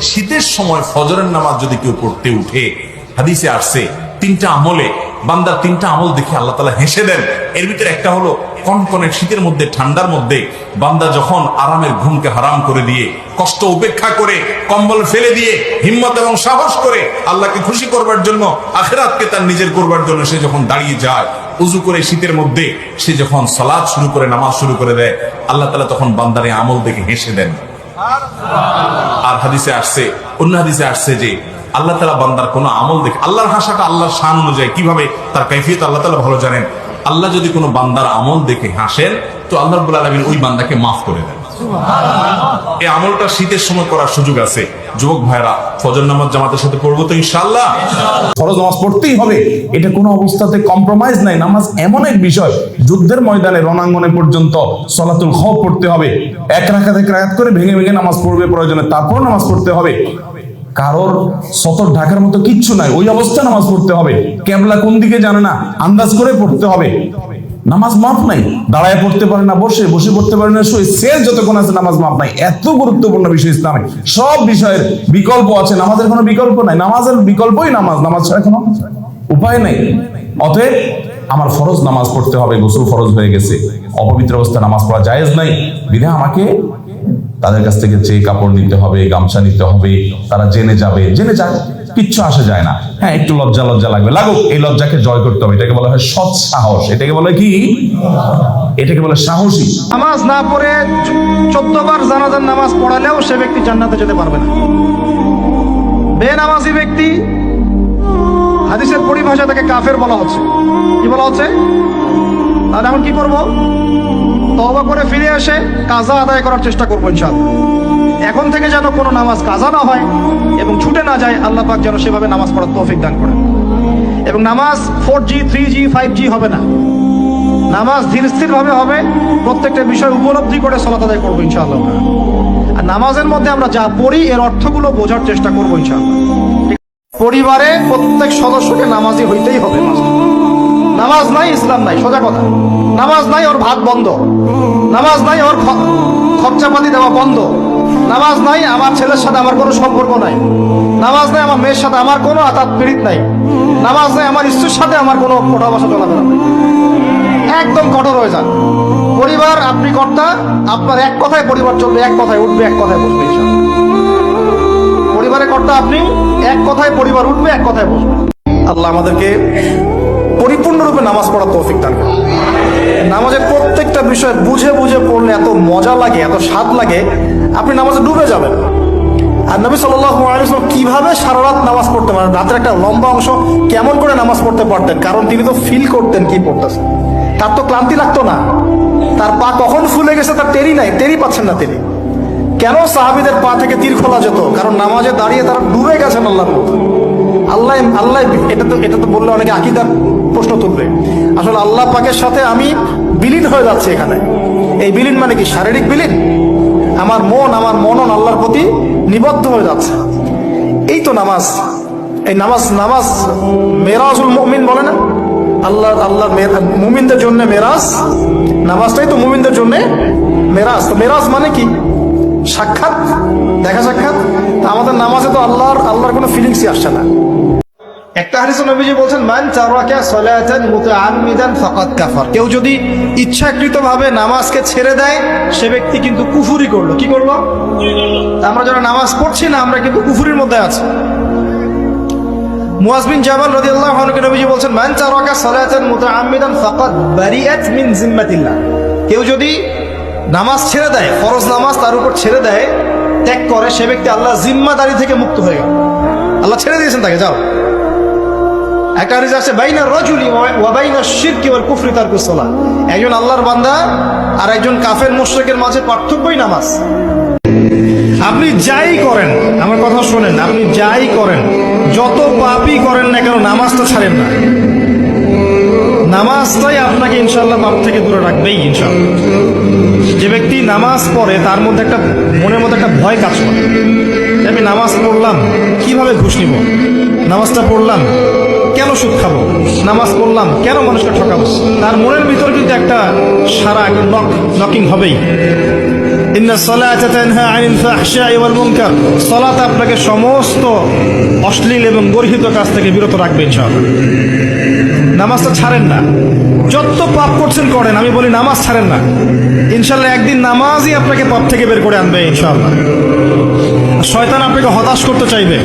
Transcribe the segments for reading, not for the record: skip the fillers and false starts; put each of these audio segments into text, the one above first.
শীতের সময় ফজরের নামাজ যদি কেউ পড়তে উঠে, হাদিসে আসছে তিনটা আমলে, বান্দার তিনটা আমল দেখে আল্লাহ তাআলা হেসে দেন। এর ভিতরে একটা হলো কনকনে শীতের মধ্যে, ঠান্ডার মধ্যে বান্দা যখন আরামের ঘুমকে হারাম করে দিয়ে, কষ্ট উপেক্ষা করে, কম্বল ফেলে দিয়ে, হিম্মত এবং সাহস করে আল্লাহকে খুশি করবার জন্য, আখিরাতকে তার নিজের করবার জন্য সে যখন দাঁড়িয়ে যায়, উজু করে শীতের মধ্যে সে যখন সালাত শুরু করে, নামাজ শুরু করে দেয়, আল্লাহ তাআলা তখন বান্দারে আমল দেখে হেসে দেন। আর হাদিসে আসছে, অন্য হাদিসে আসছে যে আল্লাহ তাআলা বান্দার কোন আমল দেখে, আল্লাহর হাসাটা আল্লাহর শান অনুযায়ী, কিভাবে তার কাইফিয়ত আল্লাহ তাআলা ভালো জানেন। আল্লাহ যদি কোনো বান্দার আমল দেখে হাসেন, তো আল্লাহ রাব্বুল আলামিন ওই বান্দাকে মাফ করে দেন। এই আমলটা শীতের সময় করার সুযোগ আছে। যুবক ভাইরা, ফজর নামাজ জামাতের সাথে পড়বো তো ইনশাআল্লাহ। ফরজ নামাজ পড়তেই হবে, এটা কোনো অবস্থাতে কম্প্রোমাইজ নাই। নামাজ এমন এক বিষয়, যুদ্ধের ময়দানে, রণাঙ্গনে পর্যন্ত সলাতুল খৌফ পড়তে হবে। এক রাকাত করে ভেঙে ভেঙে নামাজ পড়বে প্রয়োজনে, তারপর নামাজ পড়তে হবে। কারোর সতর ঢাকার মতো কিচ্ছু নাই, ওই অবস্থায় নামাজ পড়তে হবে। কেবলা কোন দিকে জানে না, আন্দাজ করে পড়তে হবে। নামাজ মাপ নাই, দাঁড়ায় পড়তে পারে না, বসে বসে পড়তে পারে না, শুয়ে শেষ যতক্ষণ আছে নামাজ মাপ নাই। এত গুরুত্বপূর্ণ বিষয় ইসলামে। সব বিষয়ের বিকল্প আছে, নামাজের কোনো বিকল্প নাই। নামাজের বিকল্পই নামাজ, নামাজ ছাড়া কোনো উপায় নাই। অতএব আমার ফরজ নামাজ পড়তে হবে। গোসল ফরজ হয়ে গেছে, অপবিত্র অবস্থায় নামাজ পড়া জায়েজ নাই, বিধায় আমাকে তাদের কাছ থেকে চেয়ে কাপড় নিতে হবে, গামছা নিতে হবে। তারা জেনে যাবে, জেনে যাক, কিচ্ছু আসে যায় না। হ্যাঁ, একটু লজ্জা লাগবে, লাগুক। এই লজ্জাকে জয় করতে হবে। এটাকে বলা হয় সৎ সাহস। এটাকে বলে কি? এটাকে বলে সাহসী। নামাজ না পড়ে 14 বার জানাজার নামাজ পড়ালেও সে ব্যক্তি জান্নাতে যেতে পারবে না। বেনামাজি ব্যক্তি, হাদিসের পরিভাষা তাকে কাফের বলা হচ্ছে। কি বলা হচ্ছে? তাহলে এখন কি করব? তওবা করে ফিরে এসে কাজা আদায় করার চেষ্টা করবো ইনশাআল্লাহ। এখন থেকে যেন কোনো নামাজ কাজা না হয় এবং ছুটে না যায়, আল্লাহ পাক যেন সেভাবে নামাজ পড়ার তৌফিক দান করেন। এবং নামাজ 4G 3G 5G হবে না, নামাজ ধীর স্থির ভাবে হবে। প্রত্যেকটা বিষয় উপলব্ধি করে সালাত আদায় করবো ইনশাআল্লাহ। আর নামাজের মধ্যে আমরা যা পড়ি এর অর্থগুলো বোঝার চেষ্টা করবো ইনশাআল্লাহ। পরিবারে প্রত্যেক সদস্যকে নামাজি হইতেই হবে। নামাজ নাই ইসলাম নাই, সোজা কথা। নামাজ নাই ওর ভাত বন্ধ, নামাজ নাই ওর খরচাপাতি দেওয়া বন্ধ, নামাজ নাই আমার ছেলের সাথে আমার কোনো সম্পর্ক নাই, নামাজ নাই আমার মেয়ের সাথে আমার কোনো আতাত পীড়িত নাই, নামাজ নাই আমার স্ত্রীর সাথে আমার কোনো কোঠা বসা চলাফেরা নাই। একদম কঠোর হয়ে যান। পরিবার, আপনি কর্তা, আপনার এক কথায় পরিবার চলবে, এক কথায় উঠবে, এক কথায় বসবে। পরিবারের কর্তা আপনি, এক কথায় পরিবার উঠবে, এক কথায় বসবে। আল্লাহ আমাদেরকে পরিপূর্ণরূপে নামাজ পড়ার তৌফিক দান করুন। নামাজের প্রত্যেকটা বিষয় বুঝে বুঝে পড়লে এত মজা লাগে, এত স্বাদ লাগে, আপনি নামাজে ডুবে যাবেন। আর নবী সাল্লাল্লাহু আলাইহি ওয়াসাল্লাম কিভাবে সারা রাত নামাজ পড়তে পারেন, রাতের একটা লম্বা অংশ কেমন করে নামাজ পড়তে পারতেন? কারণ তিনি তো ফিল করতেন কি পড়তেছেন। তার তো ক্লান্তি লাগতো না। তার পা কখন ফুলে গেছে তার টেরি পাচ্ছেন না তিনি। কেন সাহাবীদের পা থেকে তীর খোলা যেত? কারণ নামাজে দাঁড়িয়ে তারা ডুবে গেছেন আল্লাহর মধ্যে। আল্লাহ এটা তো বললে অনেকে আকীদার প্রশ্ন তুলবে। আসলে আল্লাহ পাকের সাথে আমি বিলীন হয়ে যাচ্ছি এখানে। এই বিলীন মানে কি? শারীরিক বিলীন। আমার মনন আল্লাহর প্রতি নিবদ্ধ হয়ে যাচ্ছে। এই তো নামাজ। এই নামাজ মেরাজুল মুমিন বলে না? আল্লাহ মুমিনদের জন্য মেরাজ। নামাজটাই তো মুমিনদের জন্য মেরাজ। তো মেরাজ মানে কি? সাক্ষাৎ, দেখা সাক্ষাৎ। আমাদের নামাজে তো আল্লাহর কোনো ফিলিংসই আসছে না। একটা হাদিসে নবীজি বলছেন, মান তারাকা সালাতান মুতাআম্মিদান ফাকাদ কাফার। কেউ যদি ইচ্ছাকৃতভাবে নামাজকে ছেড়ে দেয়, সে ব্যক্তি কিন্তু কুফরি করলো। কি করলো? আমরা যারা নামাজ পড়ছি না, আমরা কিন্তু কুফরির মধ্যে আছি। মুআয বিন জাবাল রাদিয়াল্লাহু আনহু নবীজি বলছেন, মান তারাকা সালাতান মুতাআম্মিদান ফাকাদ বারিআত মিন জিম্মাতিল্লাহ। কেউ যদি নামাজ ছেড়ে দেয়, ফরজ নামাজ তার উপর ছেড়ে দেয়, ত্যাগ করে, সে ব্যক্তি আল্লাহ জিম্মাদারি থেকে মুক্ত হয়ে গেল। আল্লাহ ছেড়ে দিয়েছেন তাকে, যাও। একটা হাদিস আছে, বাইনা রাজুলি ওয়া বাইনা শিরকি ওয়াল কুফরি তারকুস সালাহ। একজন আল্লাহর বান্দা আর একজন কাফের মুশরিকের মাঝে পার্থক্যই নামাজ। আপনি যাই করেন, আমার কথা শোনেন, আপনি যাই করেন, যত পাপই করেন না কেন, নামাজটা ছাড়েন না। নামাজটাই আপনাকে ইনশাআল্লাহ পাপ থেকে দূরে রাখবেই ইনশাআল্লাহ। যে ব্যক্তি নামাজ পড়ে তার মধ্যে মনের মধ্যে একটা ভয় কাজ করে। আমি নামাজ পড়লাম, কিভাবে ঘুষ নিব? নামাজটা পড়লাম, কেন সুদ খাবো? নামাজ পড়লাম, কেন মানুষকে ঠকাবো? তার মনের ভিতর কিন্তু একটা সারা নকিং হবেই। ইন্নাস সালাতা তানহা আনিল ফাহশাই ওয়াল মুনকার, সালাত আপনাকে সমস্ত অশ্লীল এবং গর্হিত কাজ থেকে বিরত রাখবে ইনশাআল্লাহ। নামাজটা ছাড়েন না, যত পাপ করছেন করেন, আমি বলি নামাজ ছাড়েন না, ইনশাআল্লাহ একদিন নামাজই আপনাকে পাপ থেকে বের করে আনবে ইনশাআল্লাহ। শয়তান আপনাকে হতাশ করতে চাইবে,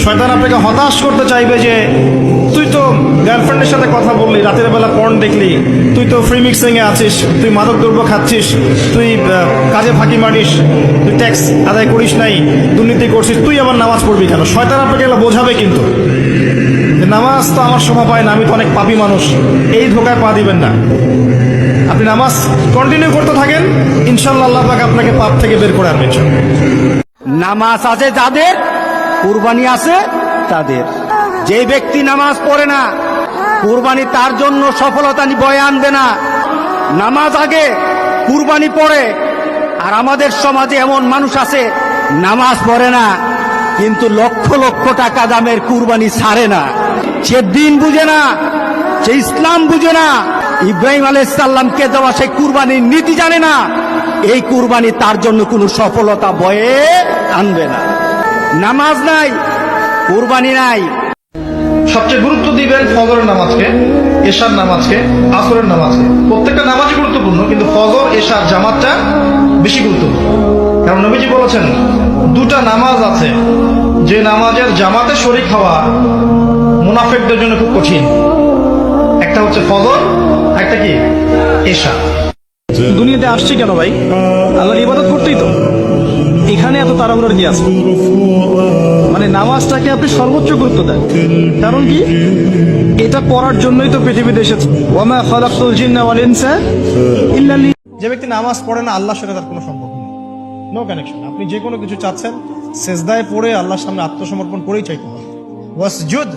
শয়তান আপনাকে হতাশ করতে চাইবে যে তুই তো গার্লফ্রেন্ডের সাথে কথা বললি, রাতের বেলা পর্ন দেখলি, তুই তো ফ্রি মিক্সিং এ আছিস, তুই মাদক দ্রব্য খাচ্ছিস, তুই কাজে ফাঁকি মারিস, তুই ট্যাক্স আদায় করিস নাই, দুর্নীতি করছিস, তুই আবার নামাজ পড়বি কেন? শয়তান আপনাকে এগুলো বোঝাবে কিন্তু যে নামাজ তো আমার শোভা পায় না, আমি তো অনেক পাপী মানুষ, এই ধোকায় পা দিবেন না। আপনি নামাজ কন্টিনিউ করতে থাকেন, ইনশাআল্লাহ আল্লাহ পাক আপনাকে পাপ থেকে বের করে আনবেন ইনশাআল্লাহ। নামাজ আছে যাদের, কুরবানি আছে তাদের। যে ব্যক্তি নামাজ পড়ে না, কুরবানি তার জন্য সফলতা বয়ে আনবে না। নামাজ আগে, কুরবানি পড়ে। আর আমাদের সমাজে এমন মানুষ আছে নামাজ পড়ে না কিন্তু লক্ষ লক্ষ টাকা দামের কুরবানি ছাড়ে না। সে দিন বুঝে না, সে ইসলাম বুঝে না, ইব্রাহিম আলাইহিস সালামকে দেওয়া সেই কুরবানির নীতি জানে না। এই কুরবানি তার জন্য কোনো সফলতা বয়ে আনবে না। নামাজ নাই, কুরবানি নাই। সবচেয়ে গুরুত্ব দিবেন ফজরের নামাজকে, এশার নামাজকে, আসরের নামাজকে। প্রত্যেকটা নামাজই গুরুত্বপূর্ণ, কিন্তু ফজর এশার জামাতটা বেশি গুরুত্বপূর্ণ। কারণ নবীজি বলেছেন দুটা নামাজ আছে যে নামাজের জামাতে শরীক হওয়া মুনাফিকদের জন্য খুব কঠিন। একটা হচ্ছে ফজর, একটা কি এশা। দুনিয়াতে আসছি কেন ভাই? আল্লাহর ইবাদত করতেই তো। এখানে এত তাড়াহুড়োর কি আছে? মানে নামাজটাকে আপনি সর্বোচ্চ গুরুত্ব দেন, কারণ কি এটা পড়ার জন্যই তো পৃথিবীতে এসেছে। ওয়ামা খালাকতুল জিন্না ওয়াল ইনসা ইল্লা যে ব্যক্তি নামাজ পড়ে না, আল্লাহর সাথে তার কোনো সম্পর্ক নেই, নো কানেকশন। আপনি যে কোনো কিছু চাচ্ছেন, সেজদায় পড়ে আল্লাহর সামনে আত্মসমর্পণ করেই চাইতে হবে। ওয়াসজুদ